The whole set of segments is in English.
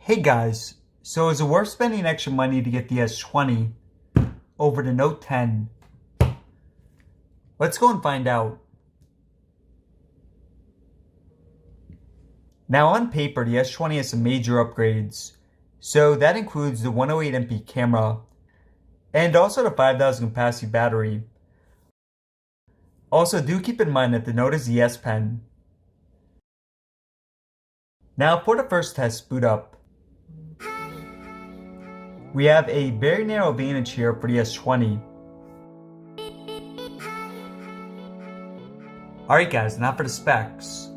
Hey guys, so is it worth spending extra money to get the S20 over the Note 10? Let's go and find out. Now on paper, the S20 has some major upgrades. So that includes the 108MP camera and also the 5000 capacity battery. Also, do keep in mind that the Note is the S Pen. Now for the first test boot up. We have a very narrow advantage here for the S20. Alright guys, now for the specs.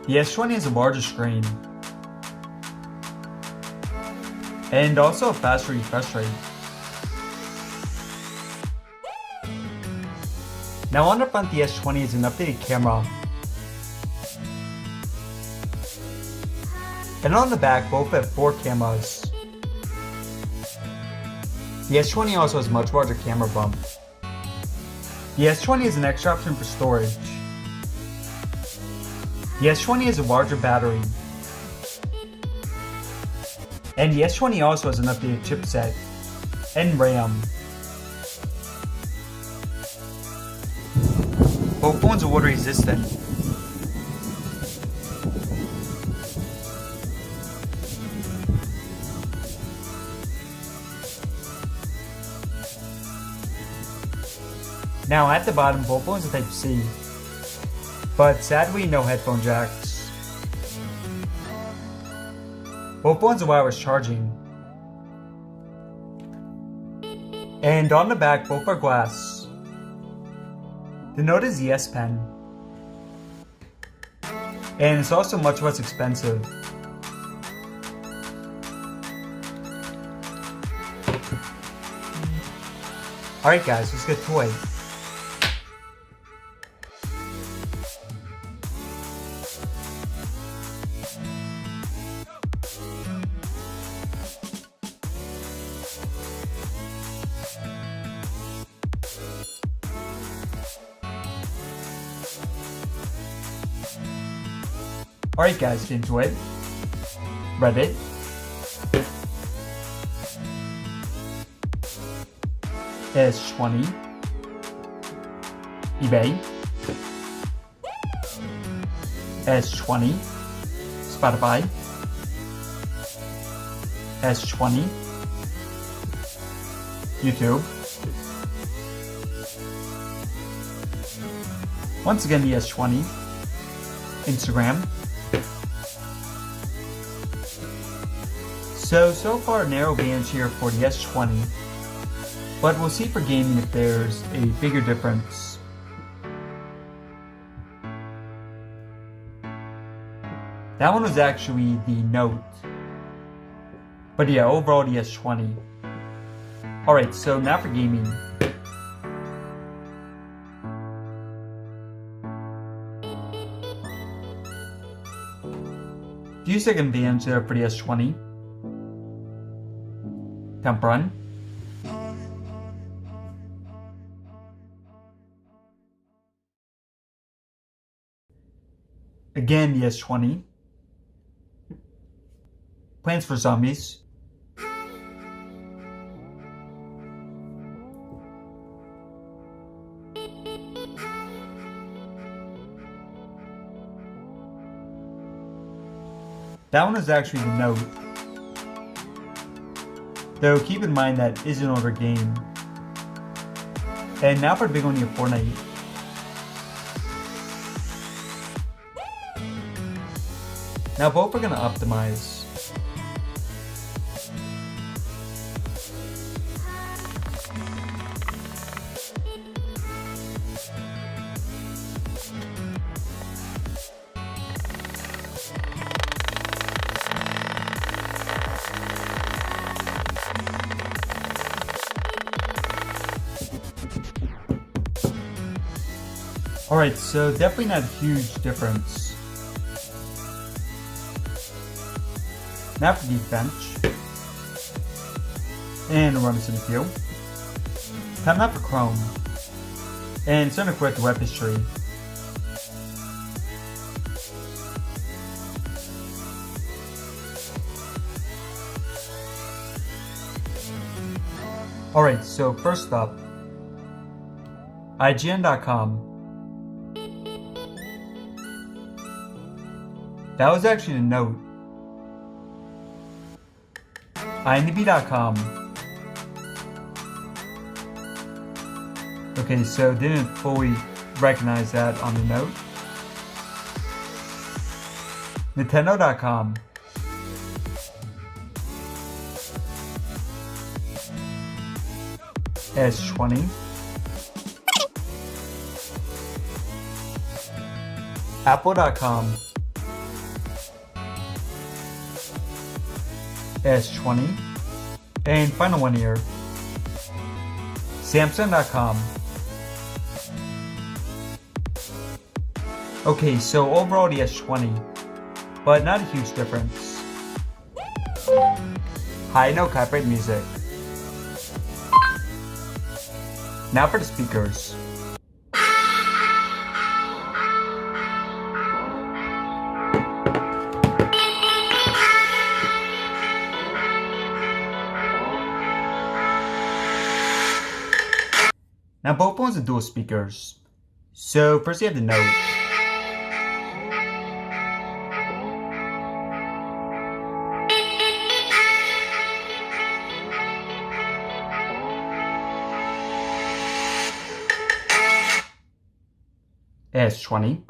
The S20 has a larger screen and also a faster refresh rate. Now on the front, the S20 is an updated camera. And on the back, both have 4 cameras. The S20 also has a much larger camera bump. The S20 is an extra option for storage. The S20 has a larger battery. And the S20 also has an updated chipset and RAM. Both phones are water resistant. Now at the bottom, both phones are Type-C, but sadly no headphone jacks. Both phones are wireless charging. And on the back, both are glass. The Note is the S Pen. And it's also much less expensive. Alright guys, let's get to it. Alright guys, get into it. Reddit. S20. eBay. S20. Spotify. S20. YouTube. Once again, the S20. Instagram. So far narrow bands here for the S20, but we'll see for gaming if there's a bigger difference. That one was actually the Note, but yeah, overall the S20. Alright, so now for gaming. Few second bands there for the S20. Temp run. Again, the S20. Plants for Zombies. That one is actually the Note. Though keep in mind that is an older game. And now for the big one here, Fortnite. Now both are going to optimize. Alright, so definitely not a huge difference. Now for defense. And run this in the queue. Time out for Chrome. And it's going to quit the web history. Alright, so first up, IGN.com. That was actually the note. IMDb.com. Okay, so didn't fully recognize that on the note. Nintendo.com. S20. Apple.com. S20. And final one here. Samsung.com. Okay, so overall the S20, but not a huge difference. Hi, no copyright music. Now for the speakers. Now both phones are dual speakers. So first you have the Note. S20.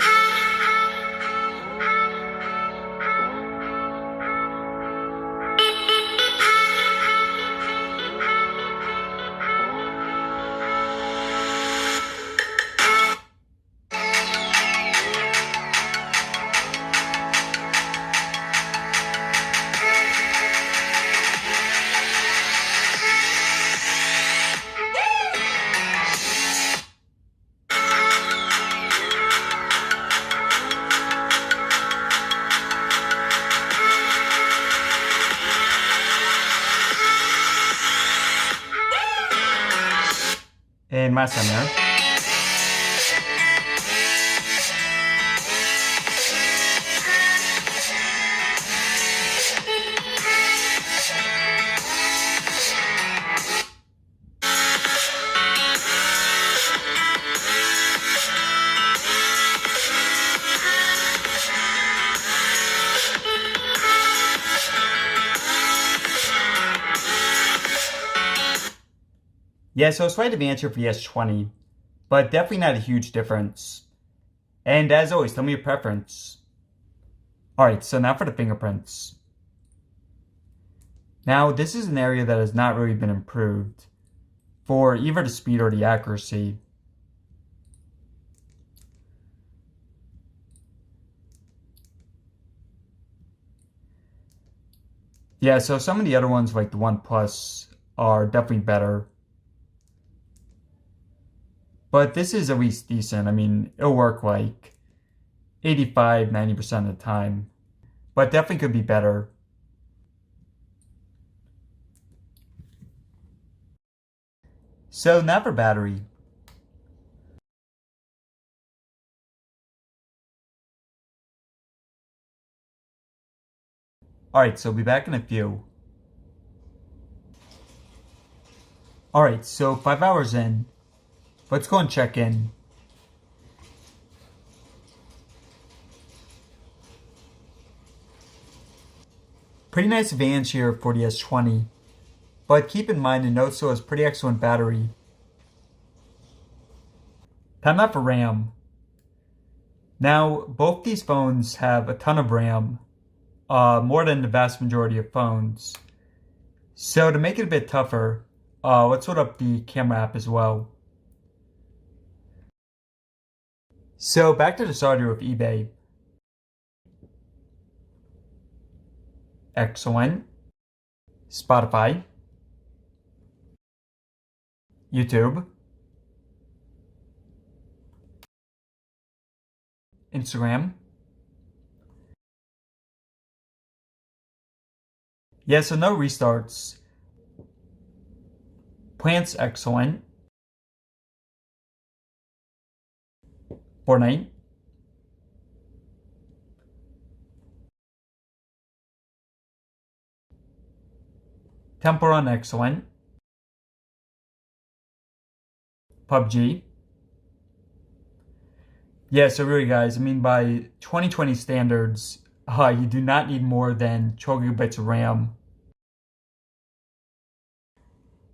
And my son there. Yeah, so it's right of answer for the S20, but definitely not a huge difference. And as always, tell me your preference. Alright, so now for the fingerprints. Now, this is an area that has not really been improved for either the speed or the accuracy. Yeah, so some of the other ones like the One Plus are definitely better. But this is at least decent. I mean, it'll work like 85–90% of the time. But definitely could be better. So now for battery. Alright, so we'll be back in a few. Alright, so 5 hours in. Let's go and check in. Pretty nice advantage here for the S20. But keep in mind the Note still has pretty excellent battery. Time out for RAM. Now, both these phones have a ton of RAM. More than the vast majority of phones. So to make it a bit tougher, let's load up the camera app as well. So back to the starter with eBay. Excellent. Spotify. YouTube. Instagram. Yeah, so no restarts. Plants, excellent. Fortnite. Temple Run, excellent. PUBG. Yeah, so really guys, I mean by 2020 standards, you do not need more than 12 gigabytes of RAM.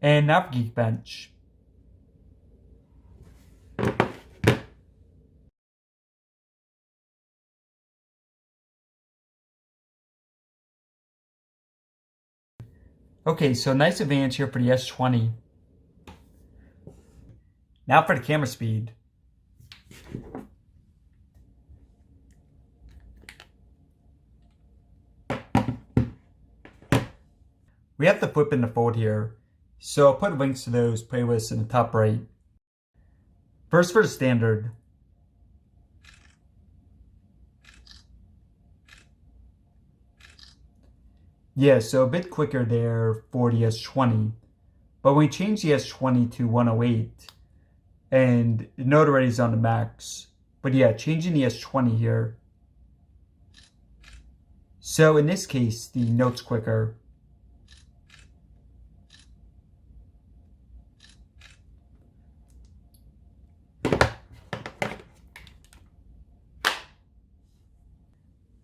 And now for Geekbench. Okay, so nice advance here for the S20. Now for the camera speed. We have the flip and the fold here, so I'll put links to those playlists in the top right. First for the standard. Yeah, so a bit quicker there for the S20. But when we change the S20 to 108, and the note already is on the max. But yeah, changing the S20 here. So in this case, the note's quicker.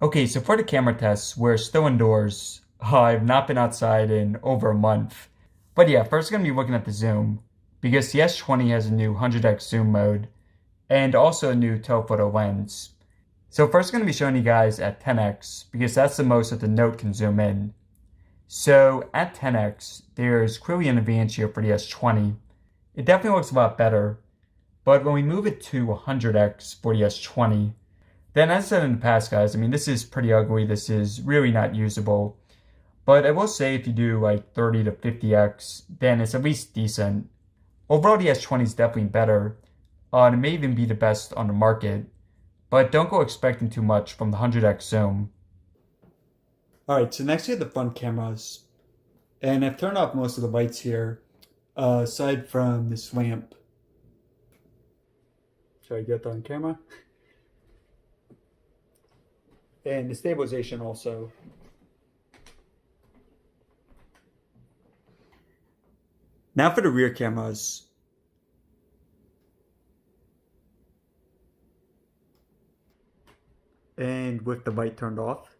Okay, so for the camera tests, we're still indoors. I've not been outside in over a month. But yeah, first I'm going to be looking at the zoom, because the S20 has a new 100x zoom mode, and also a new telephoto lens. So first I'm going to be showing you guys at 10x, because that's the most that the Note can zoom in. So at 10x, there's clearly an advantage here for the S20. It definitely looks a lot better, but when we move it to 100x for the S20, then as I said in the past, guys, I mean, this is pretty ugly. This is really not usable. But I will say if you do like 30 to 50x, then it's at least decent. Overall, the S20 is definitely better. It may even be the best on the market. But don't go expecting too much from the 100x zoom. Alright, so next we have the front cameras. And I've turned off most of the lights here, aside from this lamp. Should I get that on camera? And the stabilization also. Now for the rear cameras. And with the light turned off.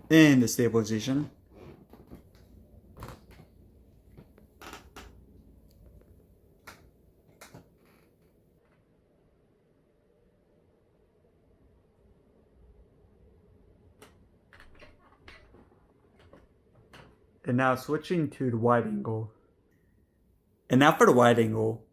And the stabilization. And now switching to the wide angle. And now for the wide angle.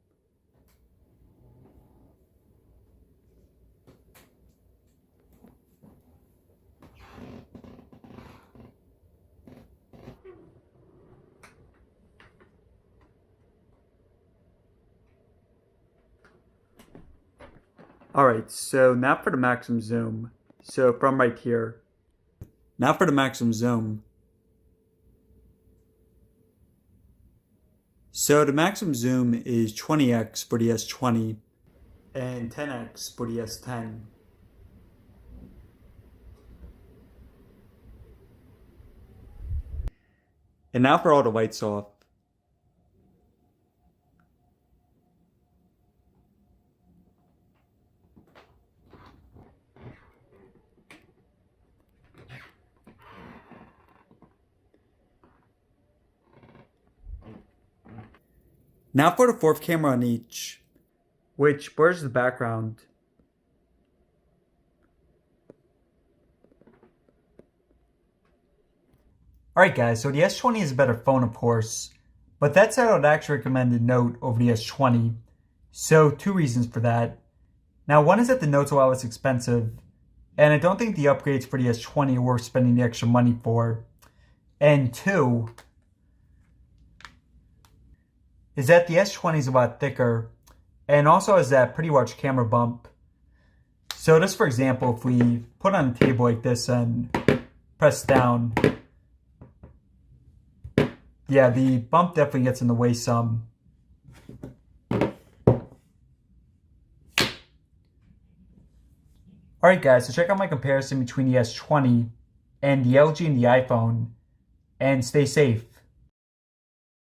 Alright, so now for the maximum zoom. So from right here. Now for the maximum zoom. So the maximum zoom is 20x for the S20 and 10x for the S10. And now for all the lights off. Now for the fourth camera on each, which blurs the background. Alright guys, so the S20 is a better phone of course, but that said I would actually recommend the Note over the S20. So two reasons for that. Now one is that the Note's a lot less expensive, and I don't think the upgrades for the S20 are worth spending the extra money for. And two, is that the S20 is a lot thicker and also has that pretty large camera bump. So just for example, if we put on a table like this and press down, yeah, the bump definitely gets in the way some. Alright guys, so check out my comparison between the S20 and the LG and the iPhone, and stay safe.